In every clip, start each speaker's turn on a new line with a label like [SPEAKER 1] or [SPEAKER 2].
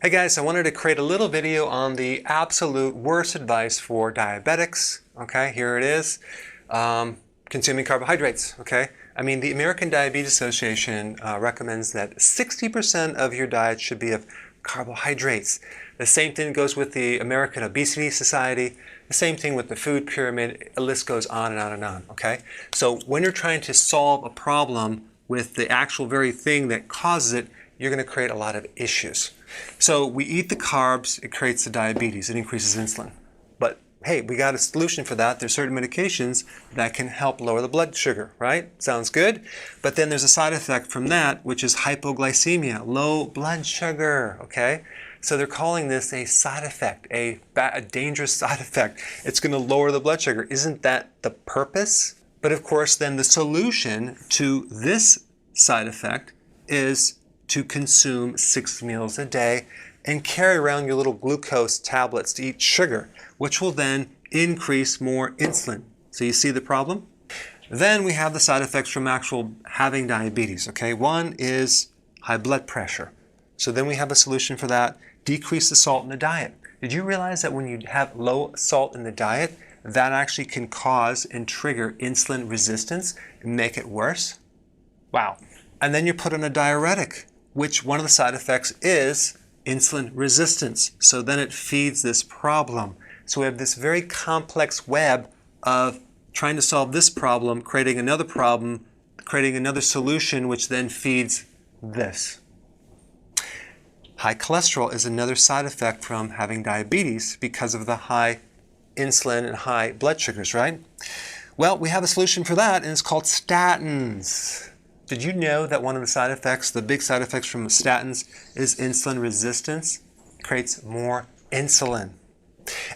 [SPEAKER 1] Hey guys, I wanted to create a little video on the absolute worst advice for diabetics. Okay, here it is. Consuming carbohydrates, okay? I mean, the American Diabetes Association recommends that 60% of your diet should be of carbohydrates. The same thing goes with the American Obesity Society. The same thing with the food pyramid. A list goes on and on and on, okay? So when you're trying to solve a problem with the actual very thing that causes it, you're going to create a lot of issues. So we eat the carbs, it creates the diabetes, it increases insulin. But hey, we got a solution for that. There's certain medications that can help lower the blood sugar, right? Sounds good. But then there's a side effect from that, which is hypoglycemia, low blood sugar, okay? So they're calling this a side effect, a dangerous side effect. It's going to lower the blood sugar. Isn't that the purpose? But of course, then the solution to this side effect is to consume 6 meals a day and carry around your little glucose tablets to eat sugar, which will then increase more insulin. So you see the problem? Then we have the side effects from actual having diabetes, okay? One is high blood pressure. So then we have a solution for that. Decrease the salt in the diet. Did you realize that when you have low salt in the diet, that actually can cause and trigger insulin resistance and make it worse? Wow. And then you're put on a diuretic, which one of the side effects is insulin resistance. So then it feeds this problem. So we have this very complex web of trying to solve this problem, creating another solution, which then feeds this. High cholesterol is another side effect from having diabetes because of the high insulin and high blood sugars, right? Well, we have a solution for that, and it's called statins. Did you know that one of the side effects, the big side effects from statins, is insulin resistance? It creates more insulin.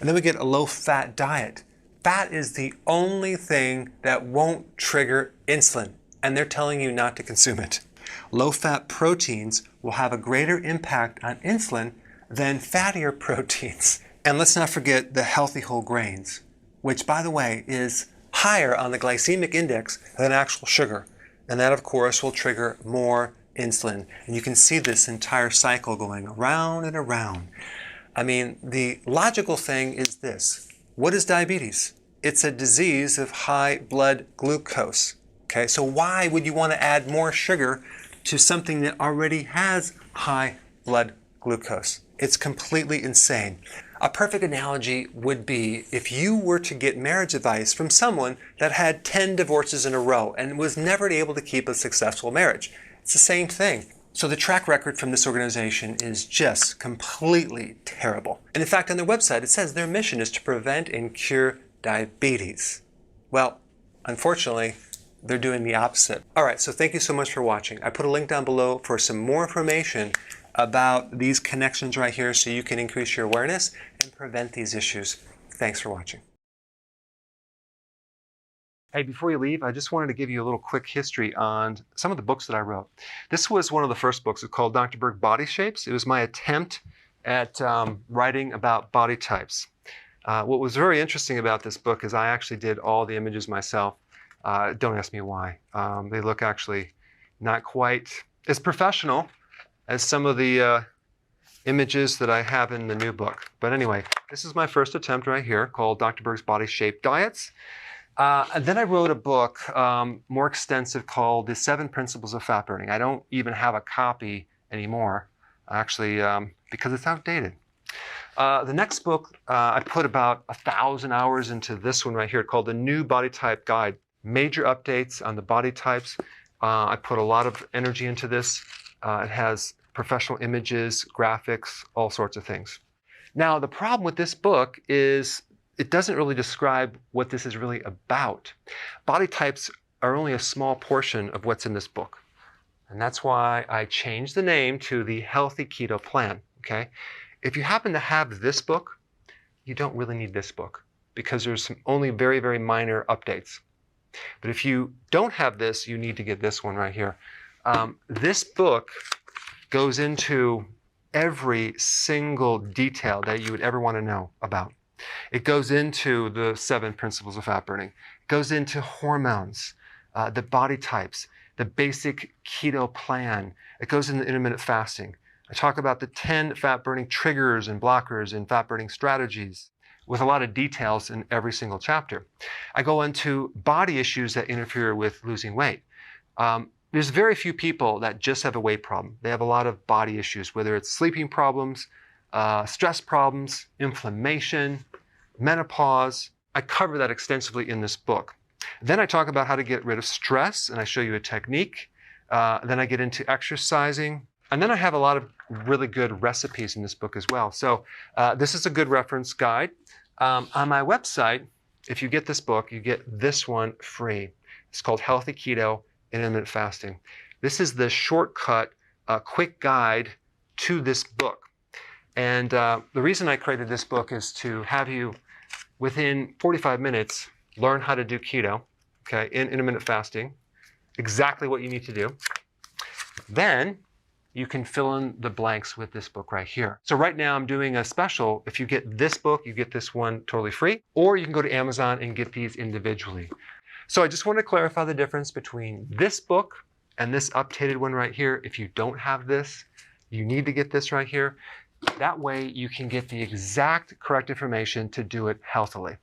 [SPEAKER 1] And then we get a low-fat diet. Fat is the only thing that won't trigger insulin, and they're telling you not to consume it. Low-fat proteins will have a greater impact on insulin than fattier proteins. And let's not forget the healthy whole grains, which, by the way, is higher on the glycemic index than actual sugar. And that, of course, will trigger more insulin. And you can see this entire cycle going around and around. I mean, the logical thing is this. What is diabetes? It's a disease of high blood glucose. Okay, so why would you want to add more sugar to something that already has high blood glucose? It's completely insane. A perfect analogy would be if you were to get marriage advice from someone that had 10 divorces in a row and was never able to keep a successful marriage. It's the same thing. So the track record from this organization is just completely terrible. And in fact, on their website, it says their mission is to prevent and cure diabetes. Well, unfortunately, they're doing the opposite. All right, so thank you so much for watching. I put a link down below for some more information about these connections right here so you can increase your awareness and prevent these issues. Thanks for watching. Hey, before you leave, I just wanted to give you a little quick history on some of the books that I wrote. This was one of the first books. It's called Dr. Berg Body Shapes. It was my attempt at writing about body types. What was very interesting about this book is I actually did all the images myself. Don't ask me why. They look actually not quite as professional as some of the images that I have in the new book. But anyway, this is my first attempt right here called Dr. Berg's Body Shape Diets. And then I wrote a book more extensive called The 7 Principles of Fat Burning. I don't even have a copy anymore, actually, because it's outdated. The next book, I put about 1,000 hours into this one right here called The New Body Type Guide. Major updates on the body types. I put a lot of energy into this. It has professional images, graphics, all sorts of things. Now, the problem with this book is it doesn't really describe what this is really about. Body types are only a small portion of what's in this book. And that's why I changed the name to the Healthy Keto Plan, okay? If you happen to have this book, you don't really need this book because there's only very, very minor updates. But if you don't have this, you need to get this one right here. This book goes into every single detail that you would ever want to know about. It goes into the 7 principles of fat burning. It goes into hormones, the body types, the basic keto plan. It goes into intermittent fasting. I talk about the 10 fat-burning triggers and blockers and fat-burning strategies with a lot of details in every single chapter. I go into body issues that interfere with losing weight. There's very few people that just have a weight problem. They have a lot of body issues, whether it's sleeping problems, stress problems, inflammation, menopause. I cover that extensively in this book. Then I talk about how to get rid of stress, and I show you a technique. Then I get into exercising. And then I have a lot of really good recipes in this book as well. So this is a good reference guide. On my website, if you get this book, you get this one free. It's called Healthy Keto Intermittent Fasting. This is the shortcut, quick guide to this book. And the reason I created this book is to have you, within 45 minutes, learn how to do keto, okay, in intermittent fasting, exactly what you need to do. Then you can fill in the blanks with this book right here. So right now I'm doing a special. If you get this book, you get this one totally free, or you can go to Amazon and get these individually. So I just want to clarify the difference between this book and this updated one right here. If you don't have this, you need to get this right here. That way you can get the exact correct information to do it healthily.